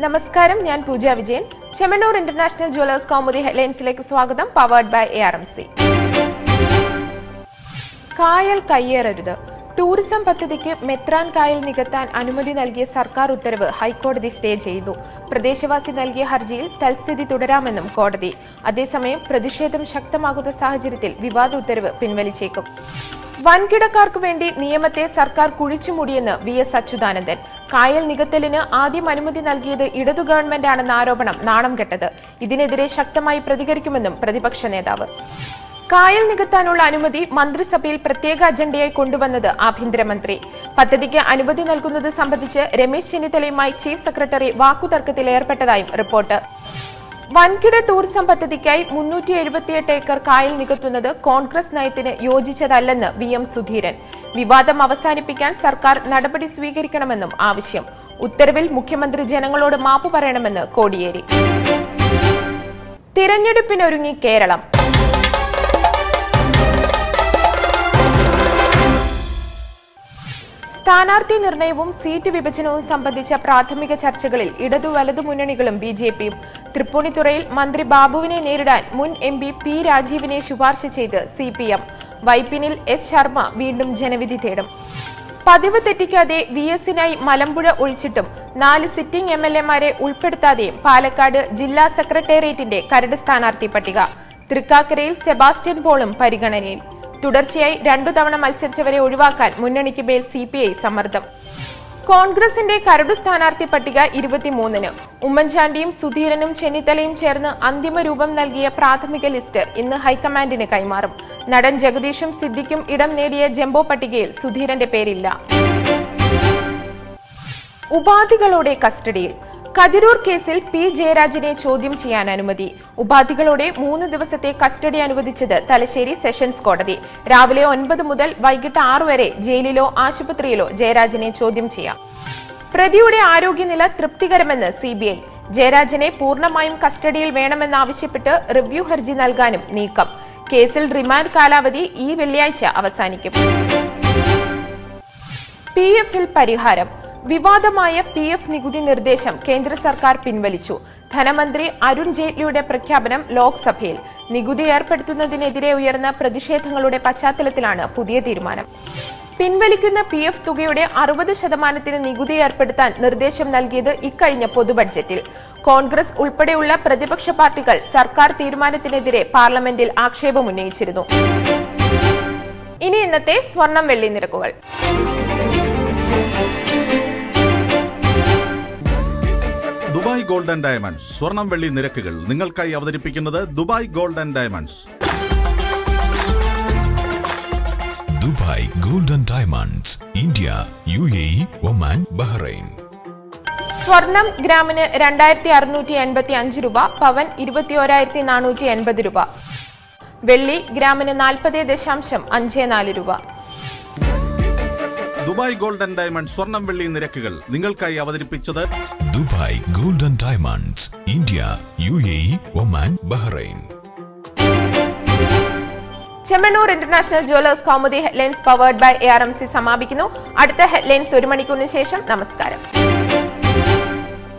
നമസ്കാരം, ഞാൻ Pooja Vijayan. Chemmanur international jewellers Kaumudi ഹെഡ്ലൈൻസിലേക്ക് സ്വാഗതം. Powered by ARMC. കായൽ കയ്യേറരുത്. ടൂറിസം പദ്ധതിക്ക് മെത്രാൻ കായൽ നികത്താൻ അനുമതി നൽകിയ സർക്കാർ ഉത്തരവ് ഹൈക്കോടതി സ്റ്റേ ചെയ്തു. പ്രദേശവാസി നൽകിയ ഹർജിയിൽ തൽസ്ഥിതി തുടരാമെന്നും കോടതി. അതേസമയം പ്രതിഷേധം ശക്തമാകുന്ന സാഹചര്യത്തിൽ വിവാദ ഉത്തരവ് പിൻവലിച്ചേക്കും. വൻകിടക്കാർക്കു വേണ്ടി നിയമത്തെ സർക്കാർ കുഴിച്ചുമൂടിയെന്ന് VS അച്യുതാനന്ദൻ. കായൽ നികത്തലിന് ആദ്യം അനുമതി നൽകിയത് ഇടതു ഗവൺമെന്റാണെന്ന ആരോപണം നാണം കെട്ടത്. ഇതിനെതിരെ ശക്തമായി പ്രതികരിക്കുമെന്നും പ്രതിപക്ഷ നേതാവ്. കായൽ നികത്താനുള്ള അനുമതി മന്ത്രിസഭയിൽ പ്രത്യേക അജണ്ടയായി കൊണ്ടുവന്നത് ആഭ്യന്തരമന്ത്രി. പദ്ധതിക്ക് അനുമതി നൽകുന്നത് സംബന്ധിച്ച് രമേശ് ചെന്നിത്തലയുമായി ചീഫ് സെക്രട്ടറി വാക്കുതർക്കത്തിൽ ഏർപ്പെട്ടതായും റിപ്പോർട്ട്. വൻകിട ടൂറിസം പദ്ധതിക്കായി 378 ഏക്കർ കായൽ നികത്തുന്നത് കോൺഗ്രസ് നയത്തിന് യോജിച്ചതല്ലെന്ന് VM സുധീരൻ. വിവാദം അവസാനിപ്പിക്കാൻ സർക്കാർ നടപടി സ്വീകരിക്കണമെന്നും ആവശ്യം. ഉത്തരവിൽ മുഖ്യമന്ത്രി ജനങ്ങളോട് മാപ്പ് പറയണമെന്ന് കോടിയേരി. തിരഞ്ഞെടുപ്പിനൊരുങ്ങി കേരളം. സ്ഥാനാർത്ഥി നിർണയവും സീറ്റ് വിഭജനവും സംബന്ധിച്ച പ്രാഥമിക ചർച്ചകളിൽ ഇടതു വലതു മുന്നണികളും BJPയും. തൃപ്പൂണിത്തുറയിൽ മന്ത്രി ബാബുവിനെ നേരിടാൻ മുൻ MP P രാജീവിനെ ശുപാർശ ചെയ്ത് CPM. വൈപ്പിനിൽ S ശർമ്മ വീണ്ടും ജനവിധി തേടും. പതിവ് തെറ്റിക്കാതെ VSനായി മലമ്പുഴ ഒഴിച്ചിട്ടും 4 സിറ്റിംഗ് MLAമാരെ ഉൾപ്പെടുത്താതെയും പാലക്കാട് ജില്ലാ സെക്രട്ടേറിയറ്റിന്റെ കരട് സ്ഥാനാർത്ഥി പട്ടിക. തൃക്കാക്കരയിൽ സെബാസ്റ്റ്യൻ പോളും പരിഗണനയിൽ. തുടർച്ചയായി 2 തവണ മത്സരിച്ചവരെ ഒഴിവാക്കാൻ മുന്നണിക്ക് മേൽ CPI സമ്മർദ്ദം. കോൺഗ്രസിന്റെ കരട് സ്ഥാനാർത്ഥി പട്ടിക 23-ന്. ഉമ്മൻചാണ്ടിയും സുധീരനും ചെന്നിത്തലയും ചേർന്ന് അന്തിമ രൂപം നൽകിയ പ്രാഥമിക ലിസ്റ്റ് ഇന്ന് ഹൈക്കമാൻഡിന് കൈമാറും. നടൻ ജഗദീഷും സിദ്ദിഖും ഇടം നേടിയ ജംബോ പട്ടികയിൽ സുധീരന്റെ പേരില്ല. ഉപാധികളോടെ കസ്റ്റഡിയിൽ. കതിരൂർ കേസിൽ P ജയരാജനെ ചോദ്യം ചെയ്യാൻ അനുമതി. ഉപാധികളോടെ 3 ദിവസത്തെ കസ്റ്റഡി അനുവദിച്ചത് തലശ്ശേരി സെഷൻസ് കോടതി. രാവിലെ 9 മുതൽ വൈകിട്ട് 6 വരെ ജയിലിലോ ആശുപത്രിയിലോ ജയരാജനെ ചോദ്യം ചെയ്യാം. പ്രതിയുടെ ആരോഗ്യനില തൃപ്തികരമെന്ന് CBI. ജയരാജനെ പൂർണ്ണമായും കസ്റ്റഡിയിൽ വേണമെന്നാവശ്യപ്പെട്ട് റിവ്യൂ ഹർജി നൽകാനും നീക്കം. കേസിൽ റിമാൻഡ് കാലാവധി ഈ വെള്ളിയാഴ്ച അവസാനിക്കും. PFൽ പരിഹാരം. വിവാദമായ PF നികുതി നിർദ്ദേശം കേന്ദ്ര സർക്കാർ പിൻവലിച്ചു. ധനമന്ത്രി അരുൺ ജെയ്റ്റ്ലിയുടെ പ്രഖ്യാപനം ലോക്സഭയിൽ. നികുതി ഏർപ്പെടുത്തുന്നതിനെതിരെ ഉയർന്ന പ്രതിഷേധങ്ങളുടെ പശ്ചാത്തലത്തിലാണ് പുതിയ തീരുമാനം. പിൻവലിക്കുന്ന PF തുകയുടെ 60% നികുതി ഏർപ്പെടുത്താൻ നിർദ്ദേശം നൽകിയത് ഇക്കഴിഞ്ഞ പൊതുബഡ്ജറ്റിൽ. കോൺഗ്രസ് ഉൾപ്പെടെയുള്ള പ്രതിപക്ഷ പാർട്ടികൾ സർക്കാർ തീരുമാനത്തിനെതിരെ പാർലമെന്റിൽ ആക്ഷേപമുന്നയിച്ചിരുന്നു. ഇനി ഇന്നത്തെ സ്വർണം വെള്ളി നിരക്കുകൾ. ദുബായ് ഗോൾഡ് ആൻഡ് ഡയമണ്ട്സ് സ്വർണം വെള്ളി നിരക്കുകൾ നിങ്ങൾക്കായി അവതരിപ്പിക്കുന്നത് Dubai gold and diamonds. Dubai gold and diamonds, India, UAE, Oman, Bahrain. സ്വർണം ഗ്രാമിന് 2685 രൂപ, പവൻ 21,480 രൂപ. വെള്ളി ഗ്രാമിന് 40.54 രൂപ. ദുബായ് ഗോൾഡ് ആൻഡ് ഡയമണ്ട്സ് സ്വർണം വെള്ളി നിരക്കുകൾ നിങ്ങൾക്കായി അവതരിപ്പിച്ചത് Dubai gold and diamonds, India, UAE, Oman, Bahrain. Chemmanur international jewellers Kaumudi headlines powered by ARMC സമാപിക്കുന്നു. അടുത്ത ഹെഡ്ലൈൻസ് 1 മണിക്കൂറിന് ശേഷം. നമസ്കാരം.